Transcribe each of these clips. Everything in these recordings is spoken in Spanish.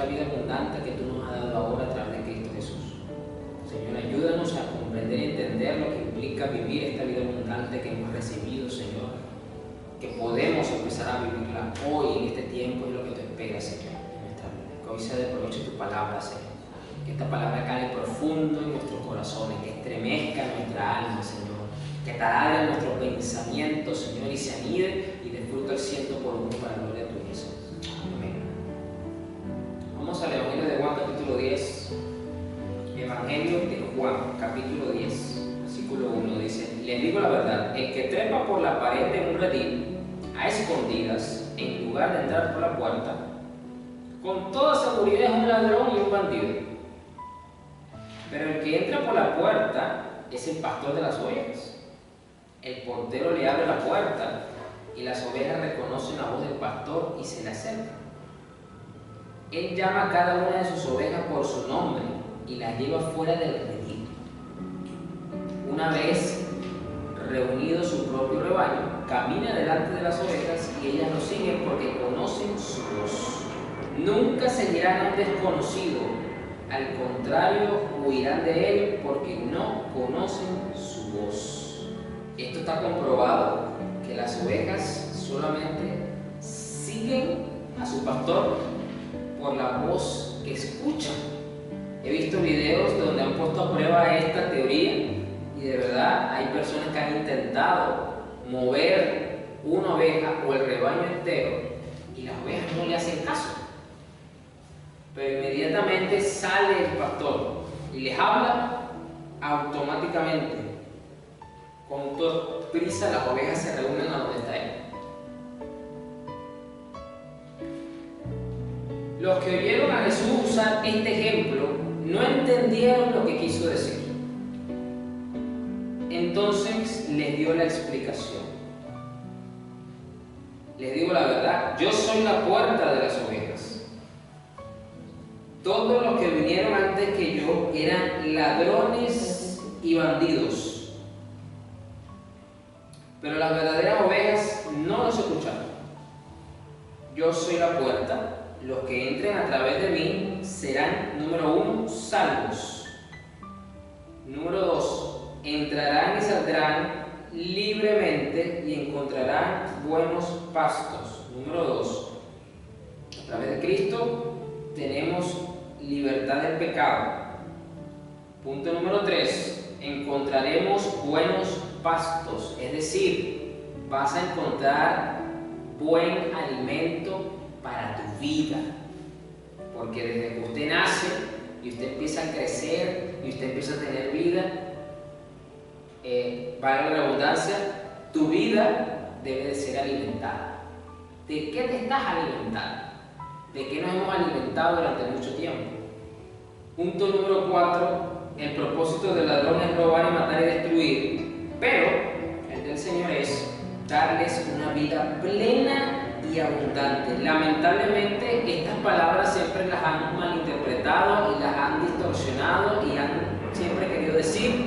esta vida abundante que tú nos has dado ahora a través de Cristo Jesús. Señor, ayúdanos a comprender y entender lo que implica vivir esta vida abundante que hemos recibido, Señor, que podemos empezar a vivirla hoy en este tiempo y lo que tú esperas, Señor, en nuestra vida. Que hoy sea de provecho tu palabra, Señor. Que esta palabra cale profundo en nuestros corazones, que estremezca nuestra alma, Señor, que taladre nuestro pensamiento, Señor, y se anide y dé fruto al 100 por uno para la gloria de tu Jesús. Amén. Vamos al Evangelio de Juan, capítulo 10. Evangelio de Juan, capítulo 10, versículo 1, dice: les digo la verdad, el que trepa por la pared de un redil, a escondidas, en lugar de entrar por la puerta, con toda seguridad es un ladrón y un bandido. Pero el que entra por la puerta es el pastor de las ovejas. El portero le abre la puerta y las ovejas reconocen la voz del pastor y se le acercan. Él llama a cada una de sus ovejas por su nombre y las lleva fuera del redil. Una vez reunido su propio rebaño, camina delante de las ovejas y ellas lo siguen porque conocen su voz. Nunca seguirán a un desconocido, al contrario, huirán de él porque no conocen su voz. Esto está comprobado, que las ovejas solamente siguen a su pastor por la voz que escuchan. He visto videos donde han puesto a prueba esta teoría y de verdad hay personas que han intentado mover una oveja o el rebaño entero y las ovejas no le hacen caso. Pero inmediatamente sale el pastor y les habla automáticamente. Con toda prisa las ovejas se reúnen a donde está él. Los que oyeron a Jesús usar este ejemplo no entendieron lo que quiso decir. Entonces les dio la explicación. Les digo la verdad, yo soy la puerta de las ovejas. Todos los que vinieron antes que yo eran ladrones y bandidos, pero las verdaderas ovejas no los escucharon. Yo soy la puerta. Los que entren a través de mí serán, número 1, salvos. Número 2, entrarán y saldrán libremente y encontrarán buenos pastos. Número 2, a través de Cristo tenemos libertad del pecado. Punto número 3, encontraremos buenos pastos, es decir, vas a encontrar buen alimento para tu vida, porque desde que usted nace y usted empieza a crecer y usted empieza a tener vida, valga la redundancia, tu vida debe de ser alimentada. ¿De qué te estás alimentando? ¿De qué nos hemos alimentado durante mucho tiempo? Punto número 4, el propósito del ladrón es robar y matar y destruir, pero el del Señor es darles una vida plena y abundante. Lamentablemente estas palabras siempre las han malinterpretado y las han distorsionado y han siempre querido decir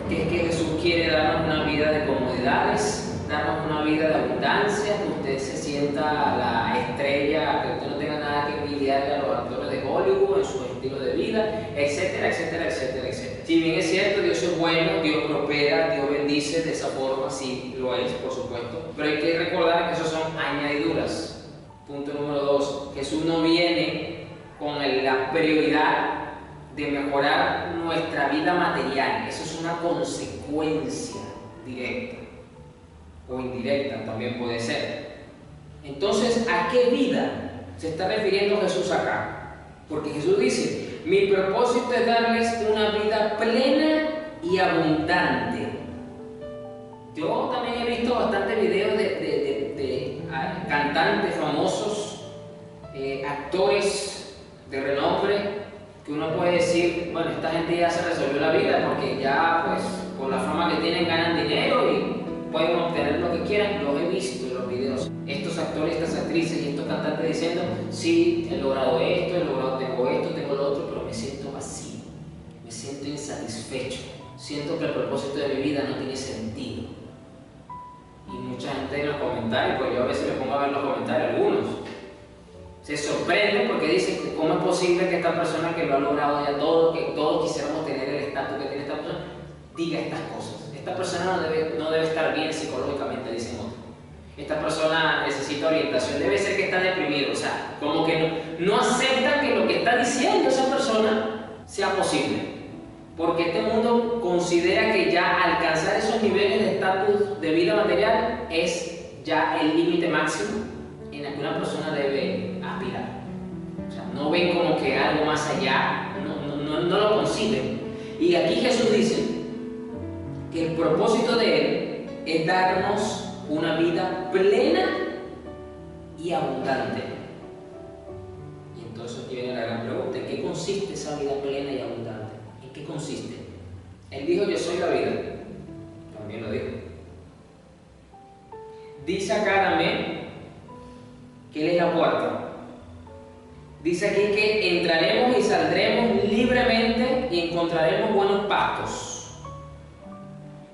que es que Jesús quiere darnos una vida de comodidades, darnos una vida de abundancia, que usted se sienta la estrella, que usted no tenga nada que envidiarle a los actores de Hollywood en su estilo de vida, etcétera, etcétera, etcétera, etcétera. Si bien es cierto, Dios es bueno, Dios prospera, Dios bendice, de esa forma sí lo es, por supuesto, pero hay que recordar que eso son añadiduras. Punto número 2, Jesús no viene con la prioridad de mejorar nuestra vida material, eso es una consecuencia directa o indirecta, también puede ser. Entonces, ¿a qué vida se está refiriendo Jesús acá? Porque Jesús dice, mi propósito es darles una vida plena y abundante. Yo también he visto bastantes videos de cantantes famosos, actores de renombre, que uno puede decir, bueno, esta gente ya se resolvió la vida porque ya, pues, por la fama que tienen ganan dinero y pueden obtener lo que quieran. Los he visto en los videos. Estos actores, estas actrices y estos cantantes diciendo, sí, he logrado esto, tengo esto, tengo lo otro, pero me siento vacío, me siento insatisfecho, siento que el propósito de mi vida no tiene sentido. Y mucha gente en los comentarios, pues yo a veces me pongo a ver los comentarios, algunos Se sorprende porque dice que cómo es posible que esta persona que lo ha logrado ya todo, que todos quisiéramos tener el estatus que tiene esta persona, diga estas cosas. Esta persona no debe estar bien psicológicamente, dicen otros. Esta persona necesita orientación, debe ser que está deprimido. O sea, como que no acepta que lo que está diciendo esa persona sea posible. Porque este mundo considera que ya alcanzar esos niveles de estatus de vida material es ya el límite máximo en el que una persona debe aspirar. O sea, no ven como que algo más allá, no lo conciben. Y aquí Jesús dice que el propósito de Él es darnos una vida plena y abundante. Y entonces aquí viene la gran pregunta: ¿en qué consiste esa vida plena y abundante? ¿En qué consiste? Él dijo: yo soy la vida. También lo dijo. Dice acá también que Él es la puerta. Dice aquí que entraremos y saldremos libremente y encontraremos buenos pastos.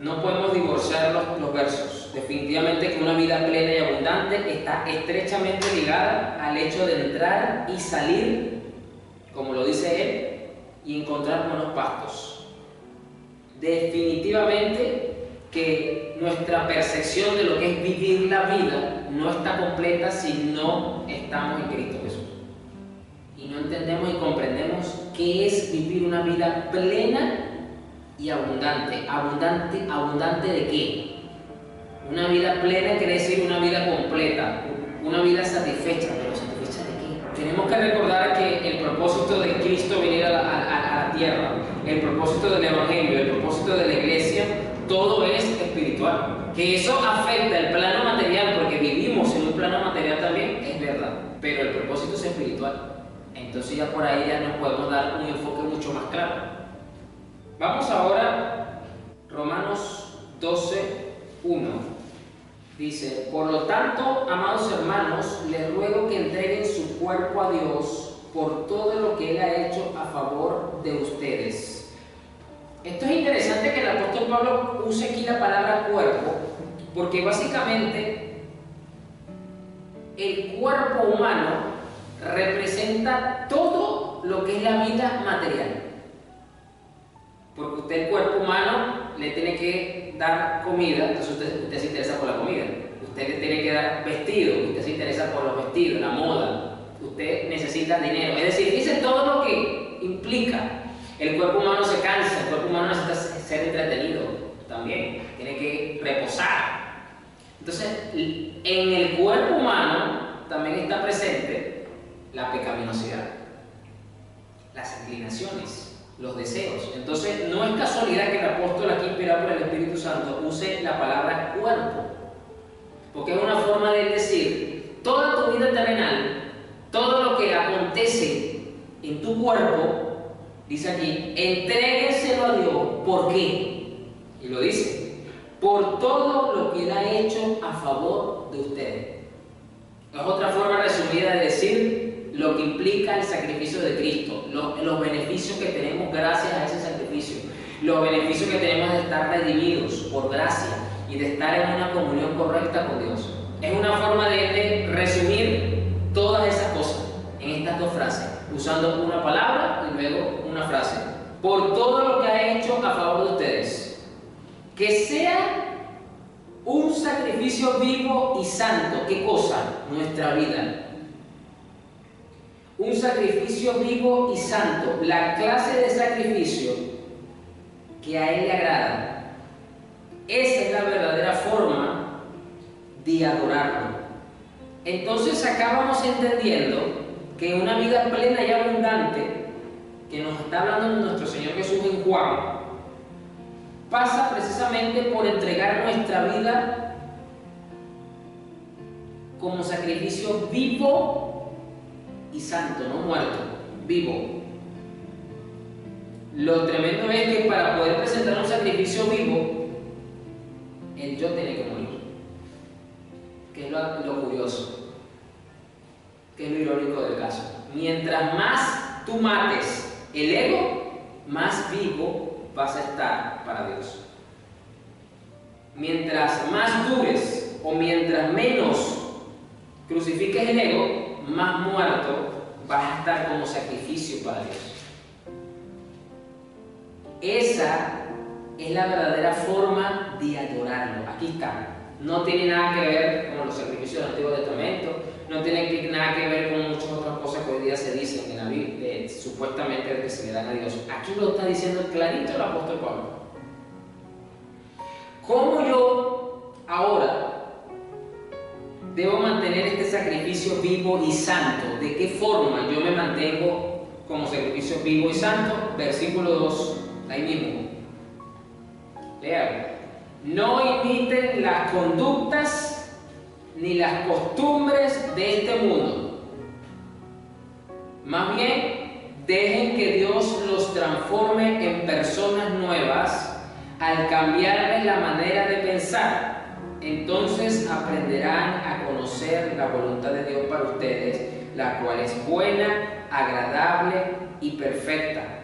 No podemos divorciar los versos. Definitivamente que una vida plena y abundante está estrechamente ligada al hecho de entrar y salir, como lo dice Él, y encontrar buenos pastos. Definitivamente que nuestra percepción de lo que es vivir la vida no está completa si no estamos en Cristo Jesús. Y no entendemos y comprendemos qué es vivir una vida plena y abundante. ¿Abundante de qué? Una vida plena quiere decir una vida completa, una vida satisfecha. ¿Pero satisfecha de qué? Tenemos que recordar que el propósito de Cristo venir a la tierra, el propósito del Evangelio, el propósito de la iglesia, todo es espiritual. Que eso afecta el plano material, porque vivimos en un plano material también, es verdad, pero el propósito es espiritual. Entonces ya por ahí ya nos podemos dar un enfoque mucho más claro. Vamos ahora, Romanos 12:1. Dice: por lo tanto, amados hermanos, les ruego que entreguen su cuerpo a Dios por todo lo que Él ha hecho a favor de ustedes. Esto es interesante que el apóstol Pablo use aquí la palabra cuerpo, porque básicamente el cuerpo humano representa todo lo que es la vida material. Porque usted, el cuerpo humano, le tiene que dar comida, entonces usted se interesa por la comida. Usted le tiene que dar vestido, usted se interesa por los vestidos, la moda. Usted necesita dinero. Es decir, dice todo lo que implica. El cuerpo humano se cansa, el cuerpo humano necesita ser entretenido también. Tiene que reposar. Entonces, en el cuerpo humano también está presente la pecaminosidad, las inclinaciones, los deseos. Entonces, no es casualidad que el apóstol, aquí inspirado por el Espíritu Santo, use la palabra cuerpo, porque es una forma de decir: toda tu vida terrenal, todo lo que acontece en tu cuerpo, dice aquí, entréguenselo a Dios. ¿Por qué? Y lo dice: por todo lo que Él ha hecho a favor de ustedes. Es otra forma resumida de decir lo que implica el sacrificio de Cristo, los beneficios que tenemos gracias a ese sacrificio, los beneficios que tenemos de estar redimidos por gracia y de estar en una comunión correcta con Dios. Es una forma de resumir todas esas cosas en estas dos frases, usando una palabra y luego una frase. Por todo lo que ha hecho a favor de ustedes, que sea un sacrificio vivo y santo. ¿Qué cosa? Nuestra vida. Un sacrificio vivo y santo, la clase de sacrificio que a Él le agrada. Esa es la verdadera forma de adorarlo. Entonces acá vamos entendiendo que una vida plena y abundante, que nos está hablando nuestro Señor Jesús en Juan, pasa precisamente por entregar nuestra vida como sacrificio vivo y santo, no muerto, vivo. Lo tremendo es que para poder presentar un sacrificio vivo, el yo tiene que morir. Que es lo curioso, que es lo irónico del caso. Mientras más tú mates el ego, más vivo vas a estar para Dios. Mientras más dures o mientras menos crucifiques el ego, más muerto, vas a estar como sacrificio para Dios. Esa es la verdadera forma de adorarlo. Aquí está. No tiene nada que ver con los sacrificios del Antiguo Testamento, no tiene nada que ver con muchas otras cosas que hoy día se dicen en la Biblia, supuestamente que se le dan a Dios. Aquí lo está diciendo clarito el apóstol Pablo. ¿Cómo yo ahora debo mantener este sacrificio vivo y santo? ¿De qué forma yo me mantengo como sacrificio vivo y santo? Versículo 2, ahí mismo. Lean. No imiten las conductas ni las costumbres de este mundo. Más bien, dejen que Dios los transforme en personas nuevas al cambiarles la manera de pensar. Entonces aprenderán a conocer la voluntad de Dios para ustedes, la cual es buena, agradable y perfecta.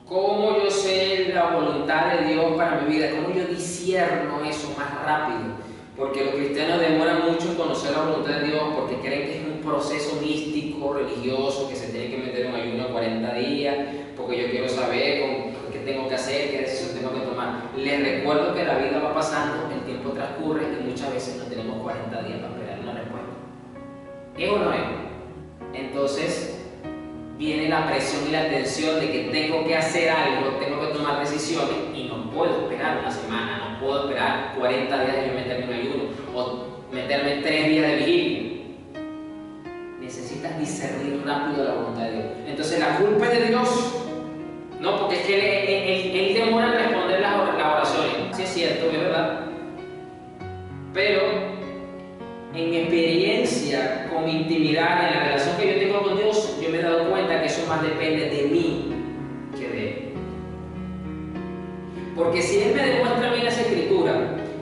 ¿Cómo yo sé la voluntad de Dios para mi vida? ¿Cómo yo discierno eso más rápido? Porque los cristianos demoran mucho en conocer la voluntad de Dios porque creen que es un proceso místico, religioso, que se tiene que meter en ayuno 40 días, porque yo quiero saber qué tengo que hacer, qué decisión tengo que tomar. Les recuerdo que la vida va pasando, el tiempo transcurre y muchas veces no tenemos 40 días para esperar una respuesta. ¿Es o no es? Entonces viene la presión y la tensión de que tengo que hacer algo, tengo que tomar decisiones y no puedo esperar una semana, no puedo esperar 40 días de yo meterme en ayuno o meterme 3 días de vigilia. Necesitas discernir rápido la voluntad de Dios. Entonces la culpa es de Dios, no, porque es que él demora en responder las oraciones. Sí es cierto, es verdad, pero en mi experiencia, con mi intimidad, en la relación que yo tengo con Dios, yo me he dado cuenta que eso más depende de mí que de Él. Porque si Él me demuestra a mí en esa escritura,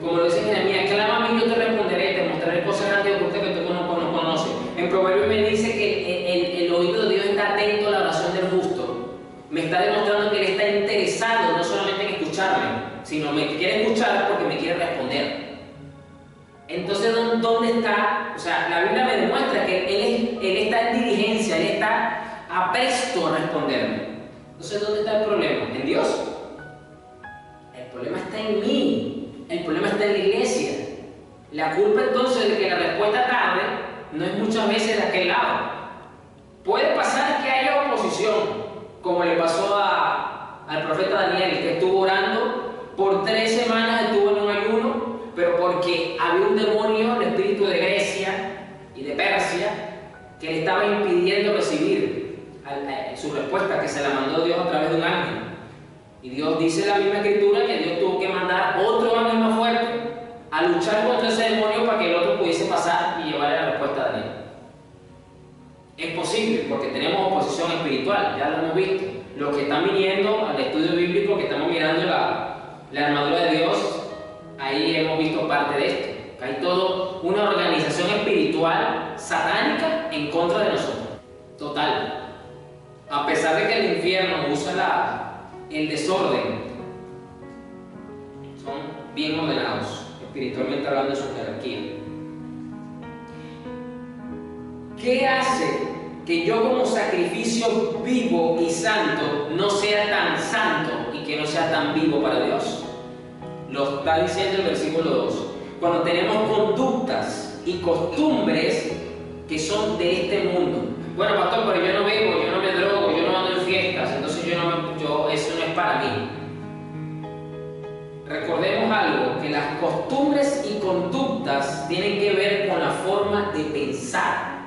como lo dice Jeremías, clama a mí, yo te responderé, te mostraré cosas grandes y ocultas que tú no conoces. En Proverbios me dice que el oído de Dios está atento a la oración del justo. Me está demostrando que Él está interesado no solamente en escucharme, sino me quiere escuchar porque me quiere responder. Entonces, ¿dónde está? O sea, la Biblia me demuestra que Él está en diligencia, Él está apresto a responderme. Entonces, ¿dónde está el problema? ¿En Dios? El problema está en mí, el problema está en la iglesia. La culpa entonces de que la respuesta tarde no es muchas veces de aquel lado. Puede pasar que haya oposición, como le pasó al profeta Daniel, que estuvo orando por 3 semanas, estuvo en un ayuno, pero porque había un demonio, el espíritu de Grecia y de Persia, que le estaba impidiendo recibir su respuesta, que se la mandó Dios a través de un ángel. Y Dios dice en la misma escritura que Dios tuvo que mandar otro ángel más fuerte a luchar contra ese demonio para que el otro pudiese pasar y llevarle la respuesta a Daniel. Es posible, porque tenemos oposición espiritual, ya lo hemos visto. Los que están viniendo al estudio bíblico, que estamos mirando la armadura de Dios, ahí hemos visto parte de esto. Hay toda una organización espiritual satánica en contra de nosotros. Total. A pesar de que el infierno usa el desorden, son bien ordenados, espiritualmente hablando de su jerarquía. ¿Qué hace que yo como sacrificio vivo y santo no sea tan santo y que no sea tan vivo para Dios? Lo está diciendo el versículo 2. Cuando tenemos conductas y costumbres que son de este mundo. Bueno, pastor, pero yo no bebo, yo no me drogo, yo no ando en fiestas, entonces eso no es para mí. Recordemos algo, que las costumbres y conductas tienen que ver con la forma de pensar.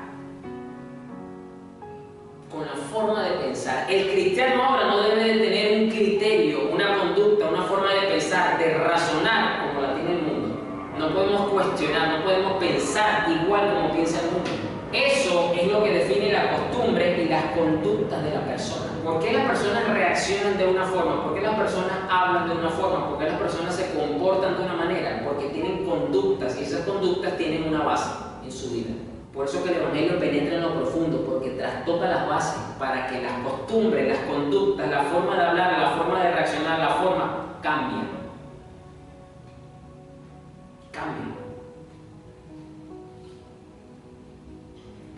Con la forma de pensar. El cristiano ahora no debe de tener un criterio, una conducta, una forma de pensar, de razonar como la tiene el mundo. No podemos cuestionar, no podemos pensar igual como piensa el mundo. Eso es lo que define la costumbre y las conductas de la persona. ¿Por qué las personas reaccionan de una forma? ¿Por qué las personas hablan de una forma? ¿Por qué las personas se comportan de una manera? Porque tienen conductas y esas conductas tienen una base en su vida. Por eso que el Evangelio penetra en lo profundo, porque trastoca las bases para que las costumbres, las conductas, la forma de hablar, la forma de reaccionar, la forma cambie.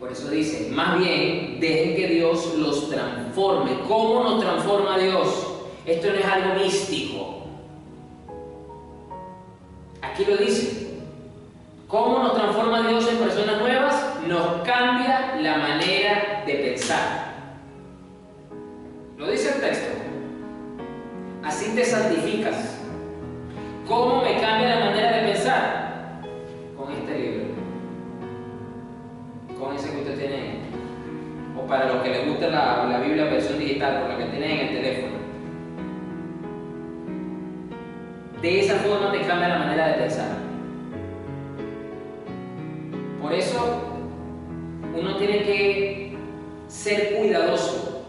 Por eso dice, más bien, dejen que Dios los transforme. ¿Cómo nos transforma Dios? Esto no es algo místico. Aquí lo dice. ¿Cómo nos transforma Dios en personas nuevas? Nos cambia la manera de pensar. Lo dice el texto. Así te santificas. ¿Cómo me cambia la manera de pensar? Con este libro. Con ese que usted tiene. O para los que les gusta la Biblia versión digital, con la que tienen en el teléfono. De esa forma te cambia la manera de pensar. Por eso uno tiene que ser cuidadoso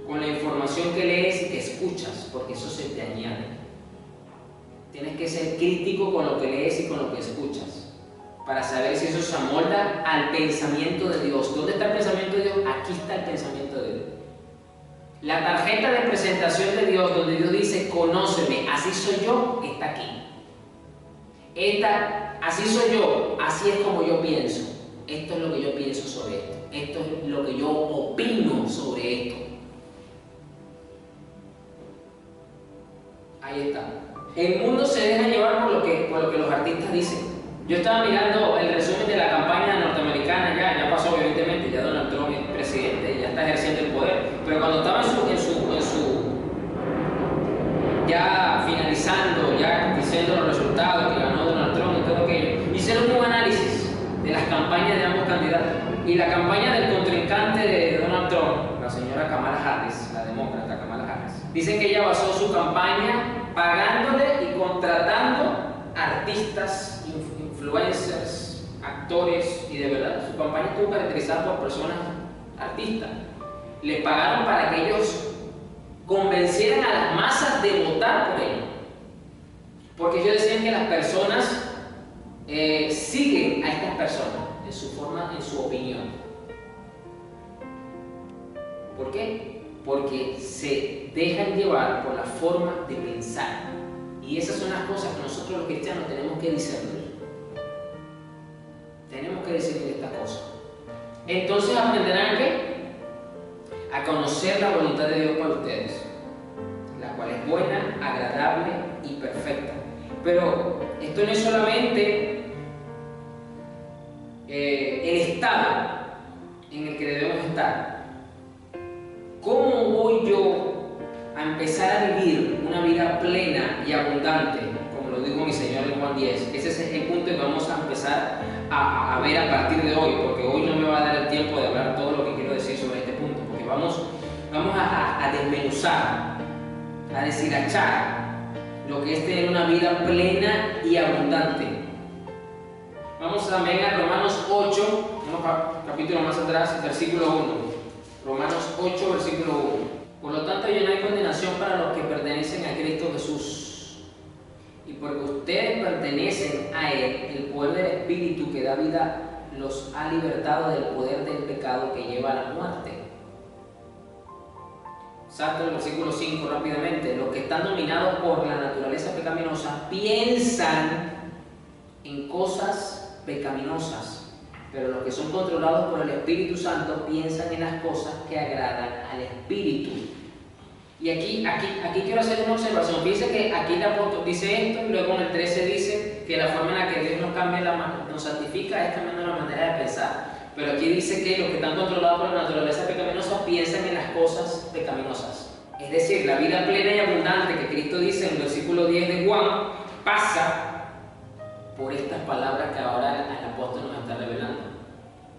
con la información que lees y que escuchas, porque eso se te añade. Tienes que ser crítico con lo que lees y con lo que escuchas, para saber si eso se amolda al pensamiento de Dios. ¿Dónde está el pensamiento de Dios? Aquí está el pensamiento de Dios. La tarjeta de presentación de Dios, donde Dios dice, conóceme, así soy yo, está aquí. Así soy yo, así es como yo pienso. Esto es lo que yo pienso sobre esto. Esto es lo que yo opino sobre esto. Ahí está. El mundo se deja llevar por lo que los artistas dicen. Yo estaba mirando el resumen de la campaña norteamericana, ya pasó evidentemente, ya Donald Trump es presidente, ya está ejerciendo el poder, pero cuando estaba ya finalizando, ya diciendo los resultados que ganó Donald Trump y todo aquello, hicieron un análisis de las campañas de ambos candidatos. Y la campaña del contrincante de Donald Trump, la señora Kamala Harris, la demócrata Kamala Harris, dicen que ella basó su campaña pagándole y contratando artistas, influencers, actores, y de verdad su campaña estuvo caracterizada por personas artistas. Le pagaron para que ellos convencieran a las masas de votar por ellos, porque ellos decían que las personas siguen a estas personas en su forma, en su opinión. ¿Por qué? Porque se dejan llevar por la forma de pensar, y esas son las cosas que nosotros los cristianos tenemos que discernir. Tenemos que discernir estas cosas. Entonces aprenderán ¿qué? A conocer la voluntad de Dios para ustedes, la cual es buena, agradable y perfecta. Pero esto no es solamente el estado en el que debemos estar. ¿Cómo voy yo a empezar a vivir una vida plena y abundante? Como lo dijo mi Señor en Juan 10. Ese es el punto que vamos a empezar a ver a partir de hoy, porque hoy no me va a dar el tiempo de hablar todo lo que quiero decir sobre este punto, porque vamos a desmenuzar, a deshilachar lo que es tener una vida plena y abundante. Vamos también a Romanos 8, unos capítulos más atrás, versículo 1. Romanos 8, versículo 1. Por lo tanto, ya no hay condenación para los que pertenecen a Cristo Jesús. Y porque ustedes pertenecen a Él, el poder del Espíritu que da vida los ha libertado del poder del pecado que lleva a la muerte. Salto el versículo 5 rápidamente. Los que están dominados por la naturaleza pecaminosa piensan en cosas pecaminosas, pero los que son controlados por el Espíritu Santo piensan en las cosas que agradan al Espíritu. Y aquí quiero hacer una observación. Fíjense que aquí el apóstol dice esto, y luego en el 13 dice que la forma en la que Dios nos santifica es cambiando la manera de pensar. Pero aquí dice que los que están controlados por la naturaleza pecaminosa piensan en las cosas pecaminosas. Es decir, la vida plena y abundante que Cristo dice en el versículo 10 de Juan pasa por estas palabras que ahora el apóstol nos está revelando.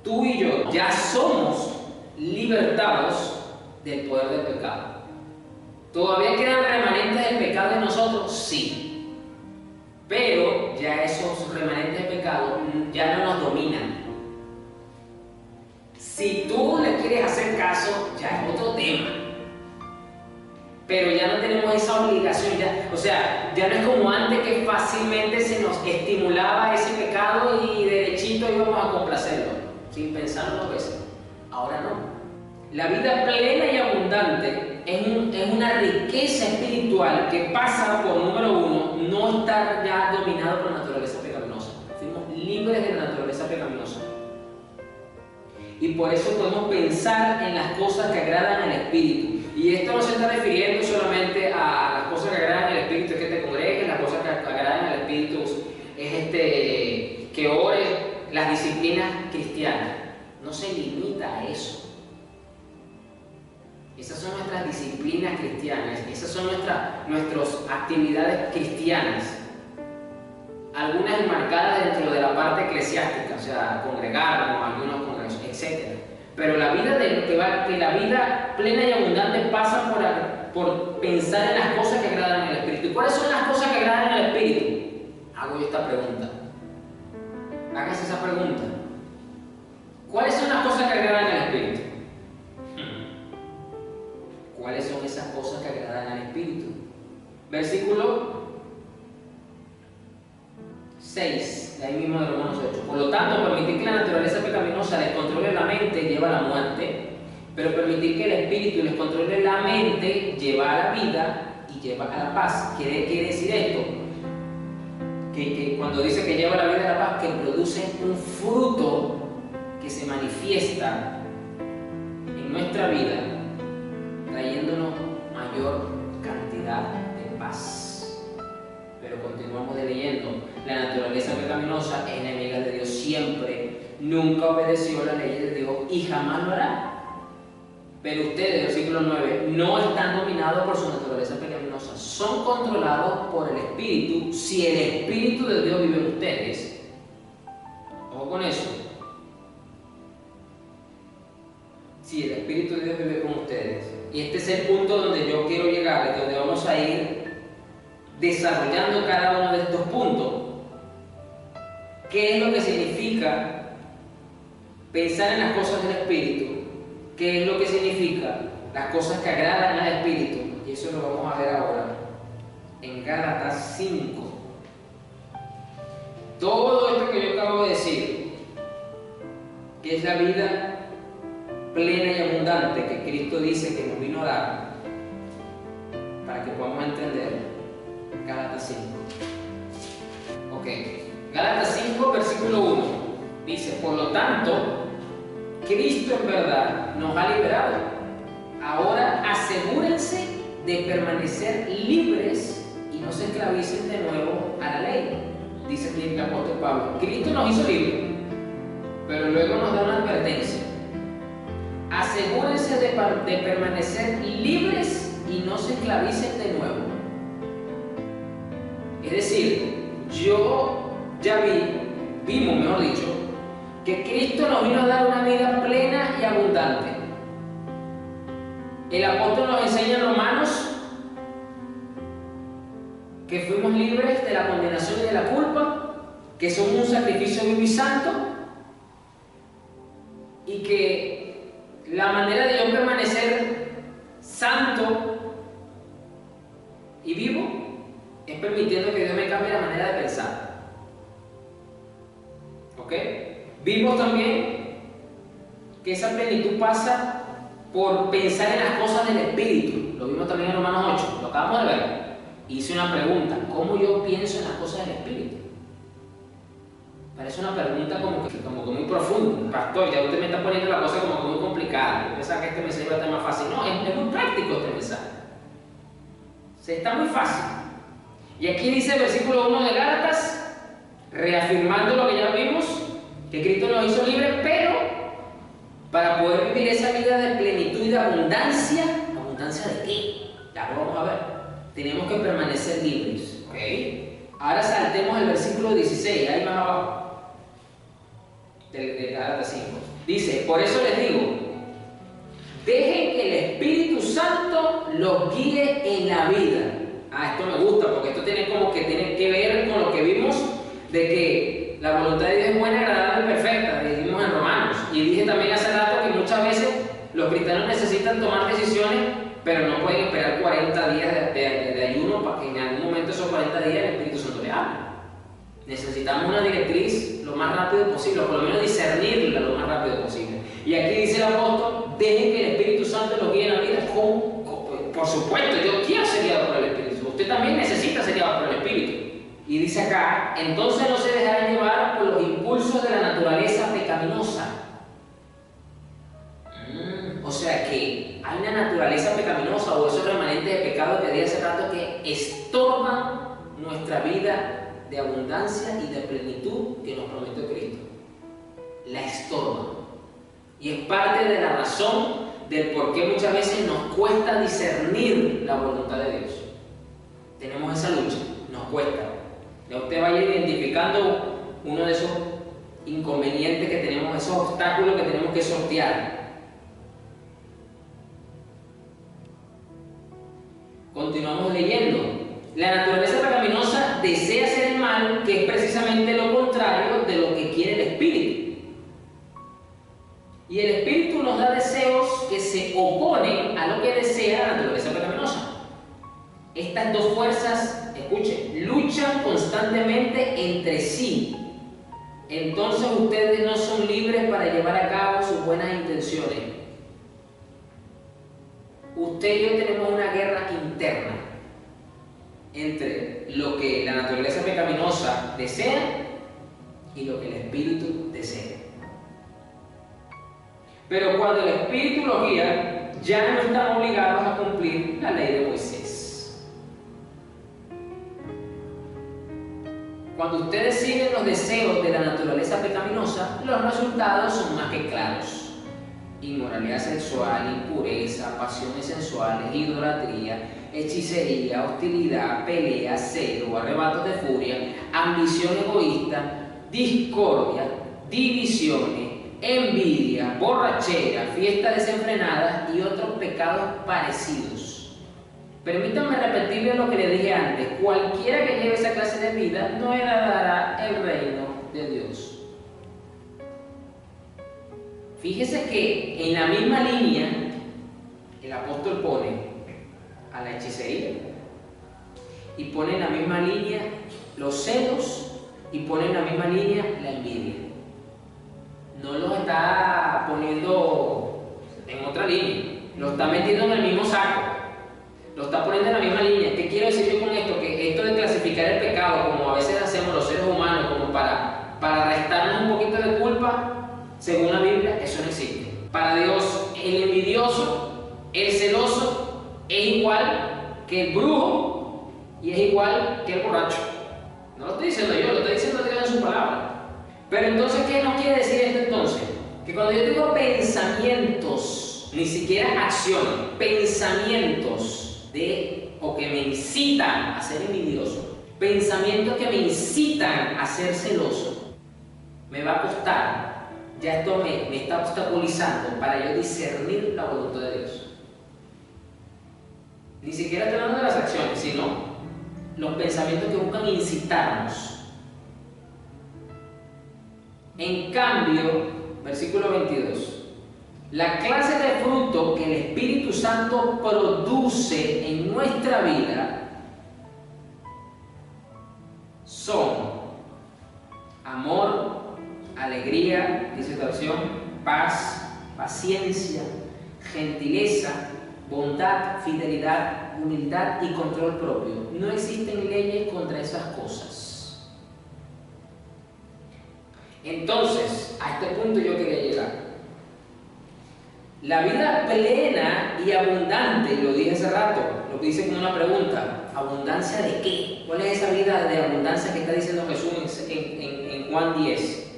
Tú y yo ya somos libertados del poder del pecado. ¿Todavía quedan remanentes del pecado en nosotros? Sí. Pero ya esos remanentes de pecado ya no nos dominan. Si tú le quieres hacer caso, ya es otro tema. Pero ya no tenemos esa obligación, ya no es como antes que fácilmente se nos estimulaba ese pecado y derechito íbamos a complacerlo, sin pensarlo dos veces. Ahora no. La vida plena y abundante es una riqueza espiritual que pasa por, número uno, no estar ya dominado por la naturaleza pecaminosa. Fuimos libres de la naturaleza pecaminosa. y por eso podemos pensar en las cosas que agradan al Espíritu. Y esto no se está refiriendo solamente a las cosas que agradan al Espíritu, es que te congregues, las cosas que agradan al Espíritu es que ores, las disciplinas cristianas. No se limita a eso. Esas son nuestras disciplinas cristianas, esas son nuestras actividades cristianas. Algunas enmarcadas dentro de la parte eclesiástica, o sea, congregarnos, algunos congresos, etc. Pero la vida que la vida plena y abundante pasa por pensar en las cosas que agradan al Espíritu. ¿Y cuáles son las cosas que agradan al Espíritu? Hago yo esta pregunta. Hágase esa pregunta. ¿Cuáles son las cosas que agradan al Espíritu? ¿Cuáles son esas cosas que agradan al Espíritu? Versículo 6, de ahí mismo de Romanos 8. Por lo tanto, permitir que la naturaleza pecaminosa les controle la mente lleva a la muerte, pero permitir que el Espíritu les controle la mente lleva a la vida y lleva a la paz. ¿Quiere decir esto? Que cuando dice que lleva a la vida y a la paz, que produce un fruto que se manifiesta en nuestra vida, trayéndonos mayor cantidad de paz. Pero continuamos leyendo. La naturaleza pecaminosa es enemiga de Dios siempre, nunca obedeció la ley de Dios y jamás lo hará. Pero ustedes, versículo 9, no están dominados por su naturaleza pecaminosa, son controlados por el Espíritu, si el Espíritu de Dios vive en ustedes. Ojo con eso. Si el Espíritu de Dios vive con ustedes. Y este es el punto donde yo quiero llegar, donde vamos a ir desarrollando cada uno de estos puntos. ¿Qué es lo que significa pensar en las cosas del Espíritu? ¿Qué es lo que significa las cosas que agradan al Espíritu? Y eso lo vamos a ver ahora en Gálatas 5. Todo esto que yo acabo de decir, que es la vida plena y abundante que Cristo dice que nos vino a dar, para que podamos entender Gálatas 5. Ok, Gálatas 5, versículo 1, dice: por lo tanto, Cristo en verdad nos ha liberado. Ahora asegúrense de permanecer libres y no se esclavicen de nuevo a la ley. Dice aquí el apóstol Pablo. Cristo nos hizo libres, pero luego nos da una advertencia. Asegúrense de permanecer libres y no se esclavicen de nuevo. Es decir, vimos, mejor dicho, que Cristo nos vino a dar una vida plena y abundante. El apóstol nos enseña en Romanos que fuimos libres de la condenación y de la culpa, que somos un sacrificio vivo y santo, y que la manera de yo permanecer santo y vivo es permitiendo que Dios me cambie la manera de pensar. ¿Ok? Vimos también que esa plenitud pasa por pensar en las cosas del Espíritu. Lo vimos también en Romanos 8, lo acabamos de ver. Hice una pregunta: ¿cómo yo pienso en las cosas del Espíritu? Parece una pregunta como que muy profunda. Pastor, ya usted me está poniendo la cosa como que muy complicada. Yo pensaba que este mensaje iba a estar más fácil. No, es muy práctico este mensaje. Está muy fácil. Y aquí dice el versículo 1 de Gálatas, reafirmando lo que ya vimos, que Cristo nos hizo libres, pero para poder vivir esa vida de plenitud y de abundancia, ¿abundancia de qué? Ya lo vamos a ver. Tenemos que permanecer libres. ¿Okay? Ahora saltemos el versículo 16, ahí más abajo, de Gálatas 5. Dice: por eso les digo, dejen que el Espíritu Santo los guíe en la vida. Esto me gusta porque esto tiene que ver con lo que vimos de que la voluntad de Dios es buena, agradable y perfecta, dijimos en Romanos. Y dije también hace rato que muchas veces los cristianos necesitan tomar decisiones, pero no pueden esperar 40 días de ayuno para que en algún momento esos 40 días el Espíritu Santo le hable. Necesitamos una directriz lo más rápido posible, o por lo menos discernirla lo más rápido posible. Y aquí dice el apóstol: dejen que el Espíritu Santo los guíe en la vida. Por supuesto, yo quiero ser guiado por el Espíritu. Usted también necesita ser guiado por el Espíritu. Y dice acá: entonces no se dejarán llevar por los impulsos de la naturaleza pecaminosa. de abundancia y de plenitud que nos prometió Cristo. La estorba. Y es parte de la razón del por qué muchas veces nos cuesta discernir la voluntad de Dios. Tenemos esa lucha, nos cuesta. Ya usted vaya identificando uno de esos inconvenientes que tenemos, esos obstáculos que tenemos que sortear. Continuamos leyendo. La naturaleza pecaminosa desea hacer el mal, que es precisamente lo contrario de lo que quiere el espíritu. Y el espíritu nos da deseos que se oponen a lo que desea la naturaleza pecaminosa. Estas dos fuerzas, escuchen, luchan constantemente entre sí. Entonces ustedes no son libres para llevar a cabo sus buenas intenciones. Usted y yo tenemos una guerra interna entre lo que la naturaleza pecaminosa desea y lo que el espíritu desea. Pero cuando el espíritu los guía, ya no están obligados a cumplir la ley de Moisés. Cuando ustedes siguen los deseos de la naturaleza pecaminosa, los resultados son más que claros. Inmoralidad sexual, impureza, pasiones sensuales, idolatría, hechicería, hostilidad, pelea, celo, arrebatos de furia, ambición egoísta, discordia, divisiones, envidia, borrachera, fiestas desenfrenadas y otros pecados parecidos. Permítanme repetirle lo que le dije antes: cualquiera que lleve esa clase de vida no heredará el reino de Dios. Fíjese que en la misma línea el apóstol pone a la hechicería y pone en la misma línea los celos y pone en la misma línea la envidia. No los está poniendo en otra línea, lo está metiendo en el mismo saco, lo está poniendo en la misma línea. ¿Qué quiero decir yo con esto? Que esto de clasificar el pecado, como a veces hacemos los seres humanos, como para restarnos un poquito de culpa, según la Biblia, eso no existe. Para Dios, el envidioso, el celoso, es igual que el brujo y es igual que el borracho. No lo estoy diciendo yo, lo está diciendo Dios en su palabra. Pero entonces, ¿qué nos quiere decir esto entonces? Que cuando yo tengo pensamientos, ni siquiera acciones, pensamientos o que me incitan a ser envidioso, pensamientos que me incitan a ser celoso, me va a costar. Ya esto me está obstaculizando para yo discernir la voluntad de Dios. Ni siquiera estoy hablando de las acciones, sino los pensamientos que buscan incitarnos. En cambio, versículo 22, la clase de fruto que el Espíritu Santo produce en nuestra vida son amor, alegría, dice esta versión, paz, paciencia, gentileza, bondad, fidelidad, humildad y control propio. No existen leyes contra esas cosas. Entonces, a este punto yo quería llegar. La vida plena y abundante, lo dije hace rato, lo que hice como una pregunta: ¿abundancia de qué? ¿Cuál es esa vida de abundancia que está diciendo Jesús en Juan 10?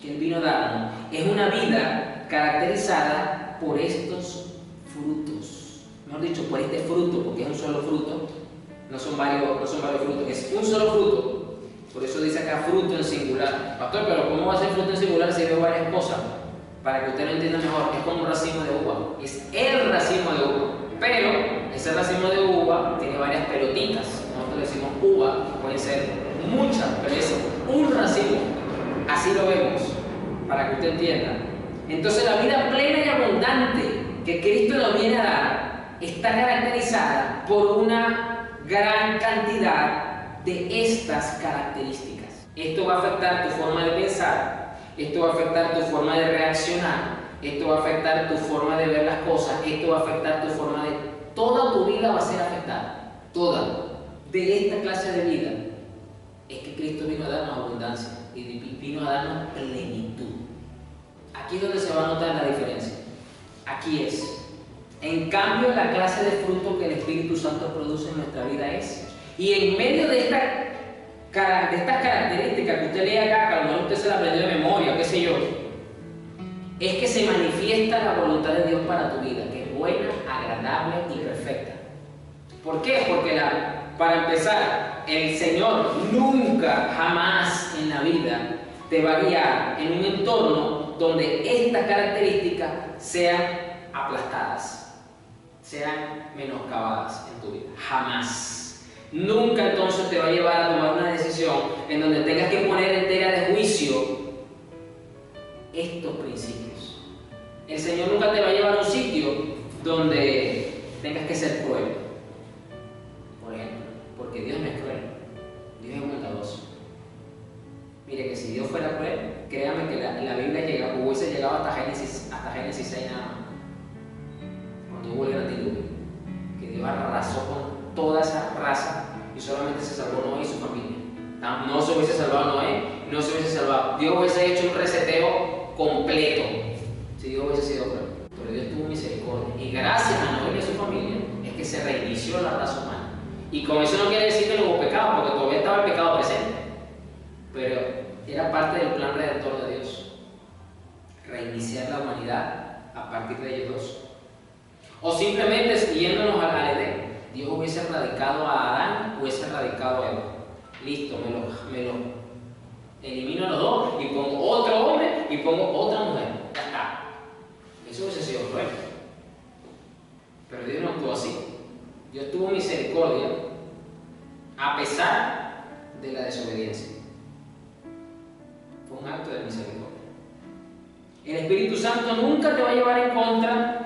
Que Él vino a darnos. Es una vida caracterizada por estos frutos. Mejor dicho, por este fruto, porque es un solo fruto. No son varios frutos, es un solo fruto. Por eso dice acá fruto en singular. Pastor, pero ¿cómo va a ser fruto en singular si veo varias cosas? Para que usted lo entienda mejor, es como un racimo de uva. Es el racimo de uva. Pero ese racimo de uva tiene varias pelotitas. Nosotros decimos uva, pueden ser muchas, pero es un racimo. Así lo vemos, para que usted entienda. Entonces la vida plena y abundante que Cristo nos viene a dar está caracterizada por una gran cantidad de estas características. Esto va a afectar tu forma de pensar, esto va a afectar tu forma de reaccionar, esto va a afectar tu forma de ver las cosas, esto va a afectar tu forma de... Toda tu vida va a ser afectada, toda. De esta clase de vida es que Cristo vino a darnos abundancia y vino a darnos plenitud. Aquí es donde se va a notar la diferencia. Aquí es. En cambio, la clase de fruto que el Espíritu Santo produce en nuestra vida es. Y en medio de esta de estas características que usted lee acá, que a lo mejor usted se la aprendió de memoria, qué sé yo, es que se manifiesta la voluntad de Dios para tu vida, que es buena, agradable y perfecta. ¿Por qué? Porque para empezar, el Señor nunca, jamás en la vida te va a guiar en un entorno donde estas características sean aplastadas, sean menoscabadas en tu vida. Jamás. Nunca entonces te va a llevar a tomar una decisión en donde tengas que poner en tela de juicio estos principios. El Señor nunca te va a llevar a un sitio donde tengas que ser cruel, por ejemplo, porque Dios no es cruel, Dios es bondadoso. Mire que si Dios fuera cruel, créame que la Biblia hubiese llegado hasta Génesis 6 nada más, cuando hubo el gran diluvio, que Dios arrasó con toda esa raza y solamente se salvó Noé y su familia. No se hubiese salvado Noé, no se hubiese salvado. Dios hubiese hecho un reseteo completo si Dios hubiese sido cruel. Pero Dios tuvo misericordia y gracias a Noé y a su familia es que se reinició la raza humana. Y con eso no quiere decir que no hubo pecado, porque todavía estaba el pecado presente, pero era parte del plan redentor de Dios, reiniciar la humanidad a partir de ellos dos. O simplemente yéndonos al Edén, Dios hubiese erradicado a Adán, hubiese erradicado a Eva. Listo, me lo elimino a los dos y pongo otro hombre y pongo otra mujer. Ya está. Eso hubiese sido cruel. Pero Dios no actuó así. Dios tuvo misericordia a pesar de la desobediencia. Fue un acto de misericordia. El Espíritu Santo nunca te va a llevar en contra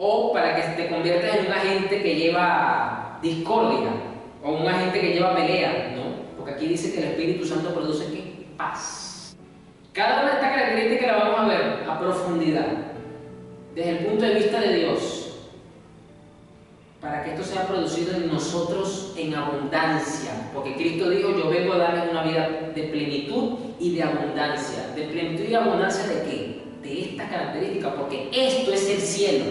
o para que te conviertas en un agente que lleva discordia o un agente que lleva pelea, ¿no? Porque aquí dice que el Espíritu Santo produce ¿qué? Paz. Cada una de estas características la vamos a ver a profundidad, desde el punto de vista de Dios, para que esto sea producido en nosotros en abundancia, porque Cristo dijo: yo vengo a darles una vida de plenitud y de abundancia. ¿De plenitud y abundancia de qué? De esta característica, porque esto es el cielo.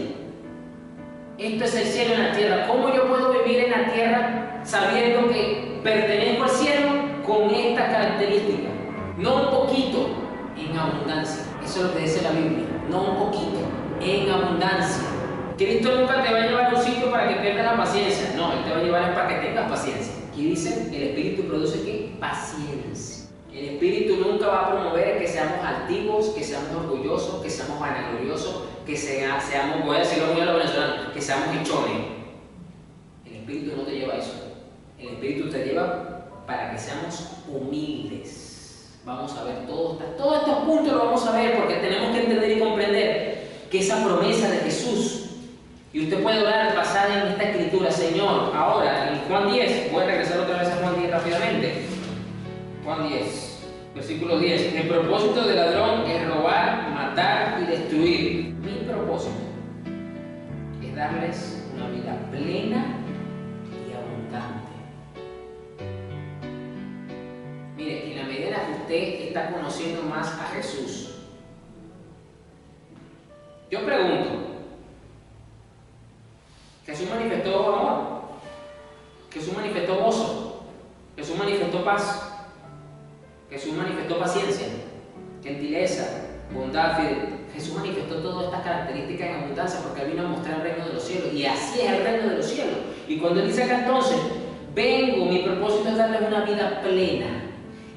Esto es el cielo en la tierra. ¿Cómo yo puedo vivir en la tierra sabiendo que pertenezco al cielo con esta característica? No un poquito, en abundancia. Eso es lo que dice la Biblia. No un poquito, en abundancia. Cristo nunca te va a llevar a un sitio para que pierdas la paciencia. No, Él te va a llevar para que tengas paciencia. Aquí dice, el Espíritu produce ¿qué? Paciencia. El Espíritu nunca va a promover que seamos altivos, que seamos orgullosos, que seamos vanagloriosos, que seamos, voy a decirlo muy a los venezolanos, que seamos hichones. El Espíritu no te lleva a eso. El Espíritu te lleva para que seamos humildes. Vamos a ver todos estos puntos, lo vamos a ver porque tenemos que entender y comprender que esa promesa de Jesús. Y usted puede orar basada en esta escritura: Señor, ahora en Juan 10, voy a regresar otra vez a Juan 10 rápidamente. Juan 10, versículo 10. El propósito del ladrón es robar, matar y destruir. Mi propósito es darles una vida plena y abundante. Mire, en la medida que usted está conociendo más a Jesús, yo pregunto, Jesús manifestó amor, Jesús manifestó gozo, Jesús manifestó paz, Jesús manifestó paciencia, gentileza, bondad, fidelidad. Jesús manifestó todas estas características en abundancia porque Él vino a mostrar el reino de los cielos, y así es el reino de los cielos. Y cuando Él dice acá entonces, vengo, mi propósito es darles una vida plena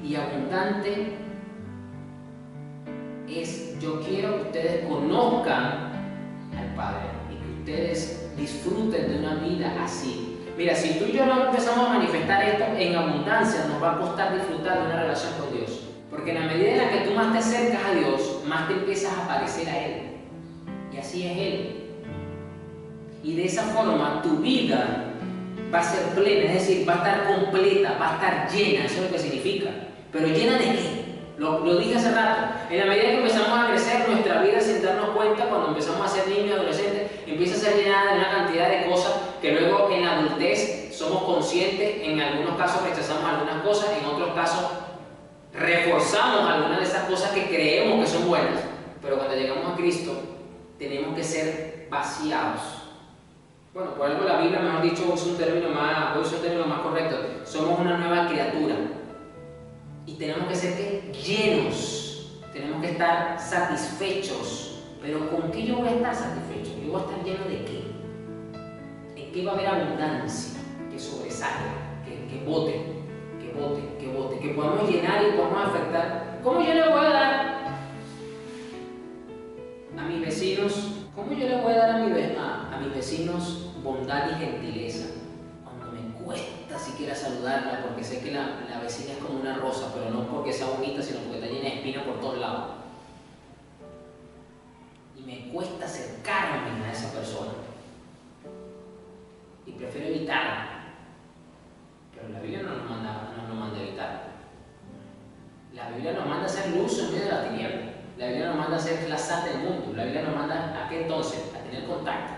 y abundante, yo quiero que ustedes conozcan al Padre y que ustedes disfruten de una vida así. Mira, si tú y yo no empezamos a manifestar esto en abundancia, nos va a costar disfrutar de una relación con Dios. Porque en la medida en la que tú más te acercas a Dios, más te empiezas a parecer a Él. Y así es Él. Y de esa forma tu vida va a ser plena, es decir, va a estar completa, va a estar llena, eso es lo que significa. Pero ¿llena de qué? Lo dije hace rato. En la medida que empezamos a crecer, nuestra vida sin darnos cuenta, cuando empezamos a ser niños, adolescentes, empieza a ser llenada de una cantidad de cosas que luego en la adultez somos conscientes, en algunos casos rechazamos algunas cosas, en otros casos reforzamos algunas de esas cosas que creemos que son buenas. Pero cuando llegamos a Cristo, tenemos que ser vaciados Bueno, por algo la Biblia, mejor dicho, usa un término más correcto. Somos una nueva criatura. Y tenemos que ser ¿qué? Llenos. Tenemos que estar satisfechos. Pero ¿con qué yo voy a estar satisfecho? ¿Yo voy a estar lleno de qué? ¿En qué va a haber abundancia? Que sobresalga, que bote, que podamos llenar y podamos afectar. ¿Cómo yo le voy a dar a mis vecinos? ¿Cómo yo le voy a dar a mis vecinos bondad y gentileza? Cuando me cuesta siquiera saludarla, porque sé que la vecina es como una rosa, pero no porque sea bonita, sino porque está llena de espinas por todos lados. Y me cuesta acercarme a esa persona. Y prefiero evitarla. Pero la Biblia no nos manda a evitar. La Biblia nos manda a hacer luz en medio de la tiniebla. La Biblia nos manda a ser la sal del mundo. La Biblia nos manda a qué entonces? A tener contacto.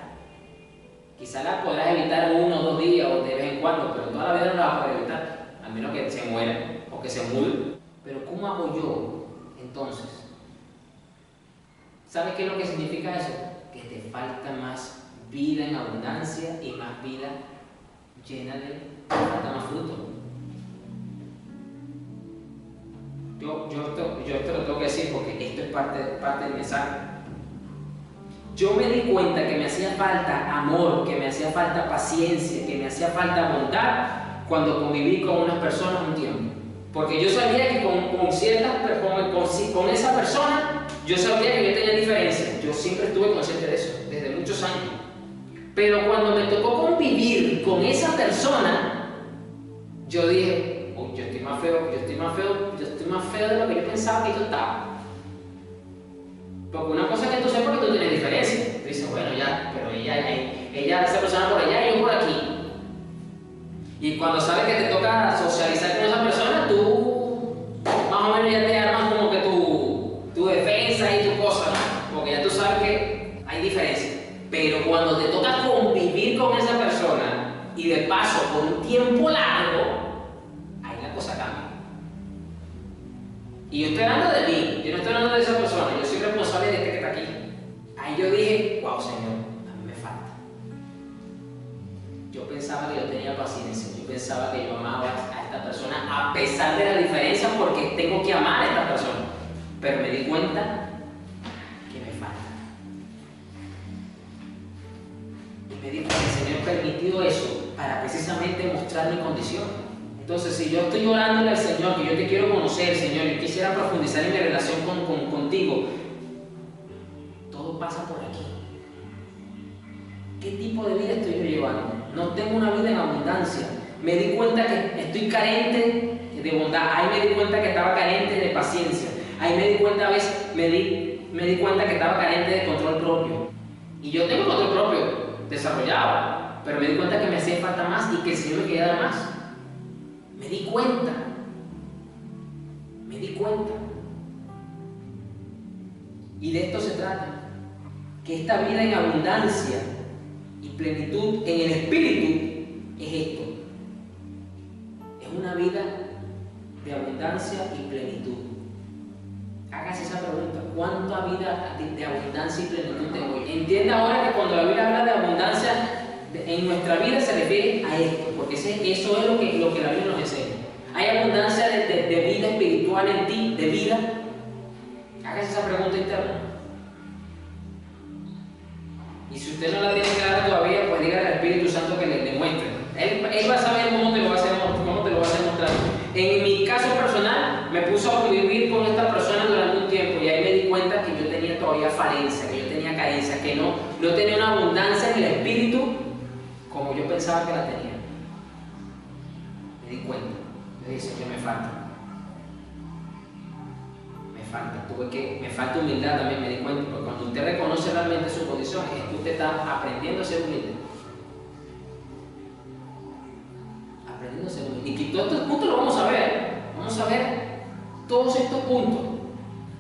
Quizá la podrás evitar 1 o 2 días o de vez en cuando, pero toda la vida no la vas a poder evitar, a menos que se muera o que se mude. Pero ¿cómo hago yo entonces? ¿Sabes qué es lo que significa eso? Que te falta más vida en abundancia y más vida llena te falta más fruto. Yo esto lo tengo que decir porque esto es parte del mensaje. Yo me di cuenta que me hacía falta amor, que me hacía falta paciencia, que me hacía falta bondad cuando conviví con unas personas un tiempo. Porque yo sabía que con esa persona, yo sabía que yo tenía diferencias. Yo siempre estuve consciente de eso, desde muchos años. Pero cuando me tocó convivir con esa persona, yo dije, oh, yo estoy más feo de lo que yo pensaba que yo estaba. Porque una cosa es que tú sepas que tú tienes diferencia. Tú dices, bueno, ya, pero ella, esa persona por allá y yo por aquí. Y cuando sabes que te toca socializar con esa persona, tú más o menos ya te armas como que tu defensa y tu cosa, ¿no? Porque ya tú sabes que hay diferencia. Pero cuando te toca convivir con esa persona y de paso por un tiempo largo, ahí la cosa cambia. Y yo estoy hablando de mí, yo no estoy hablando de esa persona, yo soy responsable de este que está aquí. Ahí yo dije, wow, Señor, a mí me falta. Yo pensaba que yo tenía paciencia, yo pensaba que yo amaba a esta persona a pesar de la diferencia porque tengo que amar a esta persona. Pero me di cuenta que me falta. Y me di cuenta que el Señor permitió eso para precisamente mostrar mi condición. Entonces, si yo estoy orándole al Señor, que yo te quiero conocer, Señor, y quisiera profundizar en mi relación contigo, todo pasa por aquí. ¿Qué tipo de vida estoy yo llevando? No tengo una vida en abundancia. Me di cuenta que estoy carente de bondad. Ahí me di cuenta que estaba carente de paciencia. Ahí me di cuenta, a veces, me di cuenta que estaba carente de control propio. Y yo tengo control propio desarrollado, pero me di cuenta que me hacía falta más y que el Señor me quería dar más. Me di cuenta. Y de esto se trata. Que esta vida en abundancia y plenitud en el Espíritu es esto. Es una vida de abundancia y plenitud. Hágase esa pregunta. ¿Cuánta vida de abundancia y plenitud tengo yo? Entienda ahora que cuando la Biblia habla de abundancia, en nuestra vida se refiere a esto, porque eso es lo que la Biblia nos enseña. ¿Hay abundancia de vida espiritual en ti? ¿De vida? Hágase esa pregunta interna. Y si usted no la tiene clara todavía, pues dígale al Espíritu Santo que le demuestre. Él va a saber cómo te lo va a hacer mostrar. En mi caso personal, me puso a convivir con esta persona durante un tiempo y ahí me di cuenta que yo tenía todavía falencia, que yo tenía carencia, que no tenía una abundancia en el Espíritu como yo pensaba que la tenía. Me di cuenta. Yo dije, Señor, me falta. Me falta humildad también, me di cuenta, porque cuando usted reconoce realmente su condición, es que usted está aprendiendo a ser humilde. Y que todos estos puntos lo vamos a ver todos estos puntos,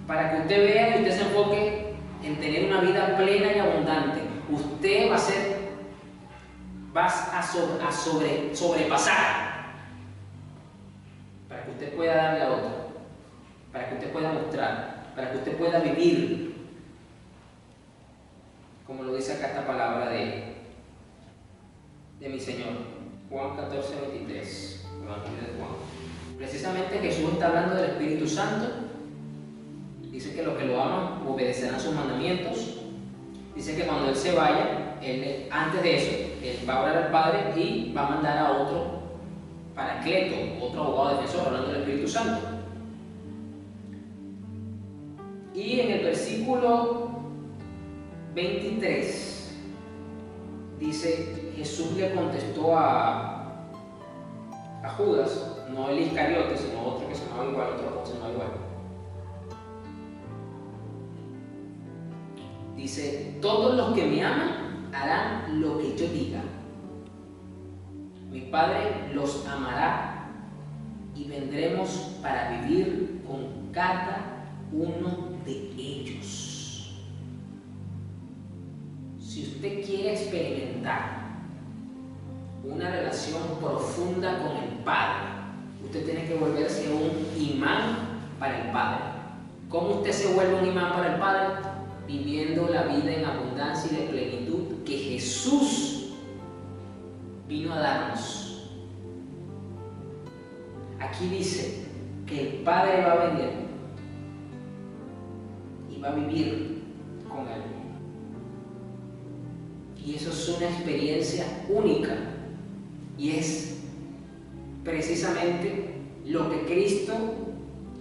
para que usted vea y usted se enfoque en tener una vida plena y abundante. Usted va a sobrepasar, para que usted pueda darle a otro, para que usted pueda mostrar, para que usted pueda vivir, como lo dice acá esta palabra de de mi Señor. Juan 14:23, Evangelio de Juan. Precisamente Jesús está hablando del Espíritu Santo. Dice que los que lo aman obedecerán sus mandamientos. Dice que cuando Él se vaya, antes de eso, Él va a orar al Padre y va a mandar a otro Paracleto, otro abogado defensor, hablando del Espíritu Santo. Y en el versículo 23 dice, Jesús le contestó a Judas, no el Iscariote, sino otro que se llamaba igual, otro que se llamaba igual. Dice, todos los que me aman harán lo que yo diga. Mi Padre los amará y vendremos para vivir con cada uno de ellos. Si usted quiere experimentar una relación profunda con el Padre, usted tiene que volverse un imán para el Padre. ¿Cómo usted se vuelve un imán para el Padre? Viviendo la vida en abundancia y de plenitud que Jesús vino a darnos. Aquí dice que el Padre va a venir y va a vivir con Él. Y eso es una experiencia única. Y es precisamente lo que Cristo,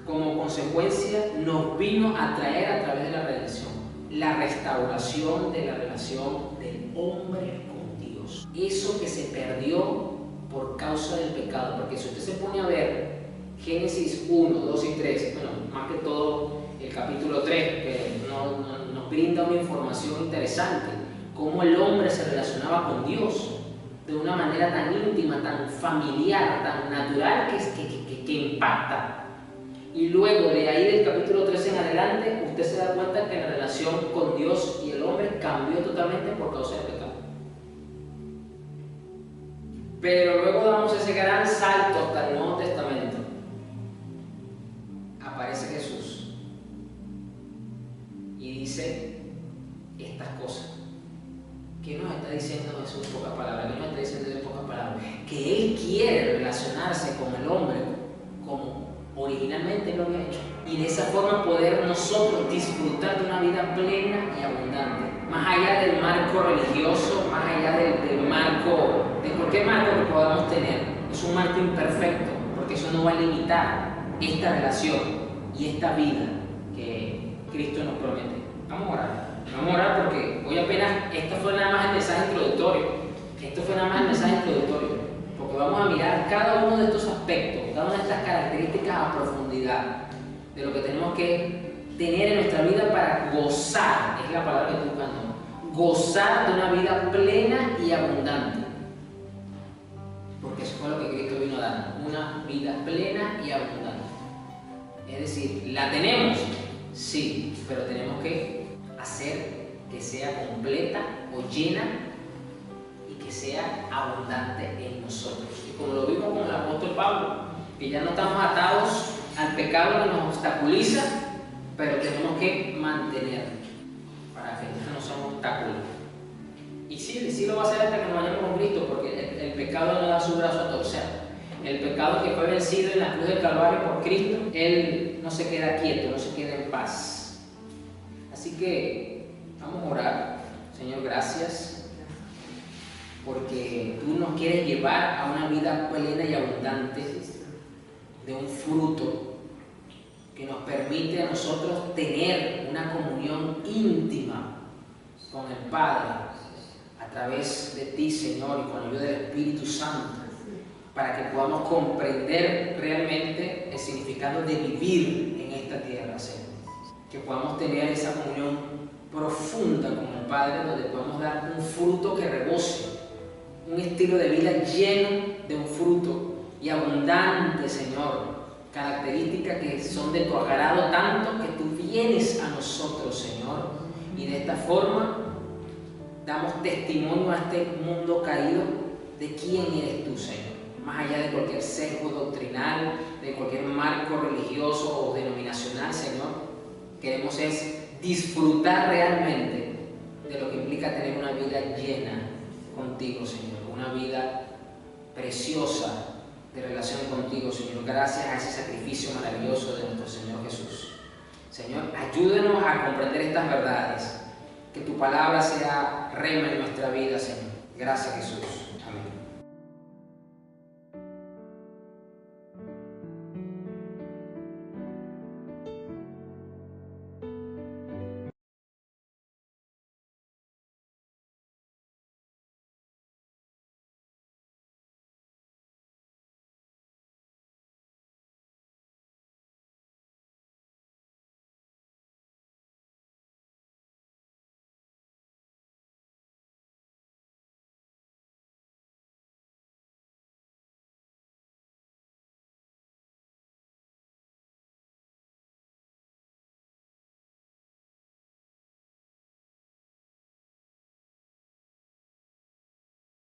como consecuencia, nos vino a traer a través de la redención. La restauración de la relación del hombre con Dios. Eso que se perdió por causa del pecado. Porque si usted se pone a ver Génesis 1, 2 y 3, bueno, más que todo el capítulo 3, que nos brinda una información interesante, cómo el hombre se relacionaba con Dios de una manera tan íntima, tan familiar, tan natural que impacta. Y luego de ahí del capítulo 3 en adelante, usted se da cuenta que la relación con Dios y el hombre cambió totalmente por causa del pecado. Pero luego damos ese gran salto hasta el Nuevo Testamento. Aparece Jesús y dice estas cosas. ¿Qué nos está diciendo Jesús en pocas palabras? ¿Qué nos está diciendo en pocas palabras? Que Él quiere relacionarse con el hombre como originalmente lo había hecho, y de esa forma poder nosotros disfrutar de una vida plena y abundante, más allá del marco religioso, más allá del marco, de cualquier marco que podamos tener. Es un marco imperfecto, porque eso no va a limitar esta relación y esta vida que Cristo nos promete. Vamos a orar porque hoy apenas, esto fue nada más el mensaje introductorio, porque vamos a mirar cada uno de estos aspectos, cada una de estas características a profundidad, de lo que tenemos que tener en nuestra vida para gozar, es la palabra que estoy buscando, gozar de una vida plena y abundante, porque eso fue lo que Cristo vino a dar, una vida plena y abundante. Es decir, la tenemos, sí, pero tenemos que hacer que sea completa o llena y que sea abundante en nosotros. Y como lo vimos con el apóstol Pablo, que ya no estamos atados al pecado que nos obstaculiza, pero tenemos que mantener para que no sea un obstáculo. Y sí lo va a hacer hasta que nos vayamos con Cristo, porque el pecado no da su brazo a torcer. El pecado que fue vencido en la cruz del Calvario por Cristo, Él no se queda quieto, no se queda en paz. Así que vamos a orar. Señor, gracias, porque Tú nos quieres llevar a una vida plena y abundante de un fruto que nos permite a nosotros tener una comunión íntima con el Padre a través de Ti, Señor, y con la ayuda del Espíritu Santo, para que podamos comprender realmente el significado de vivir en esta tierra, Señor. Que podamos tener esa comunión profunda con el Padre, donde podamos dar un fruto que rebose, un estilo de vida lleno de un fruto y abundante, Señor. Características que son de Tu agrado tanto que Tú vienes a nosotros, Señor. Y de esta forma damos testimonio a este mundo caído de quién eres Tú, Señor. Más allá de cualquier sesgo doctrinal, de cualquier marco religioso o denominacional, Señor, queremos es disfrutar realmente de lo que implica tener una vida llena contigo, Señor, una vida preciosa de relación contigo, Señor, gracias a ese sacrificio maravilloso de nuestro Señor Jesús. Señor, ayúdanos a comprender estas verdades, que tu palabra sea rema en nuestra vida, Señor. Gracias, Jesús.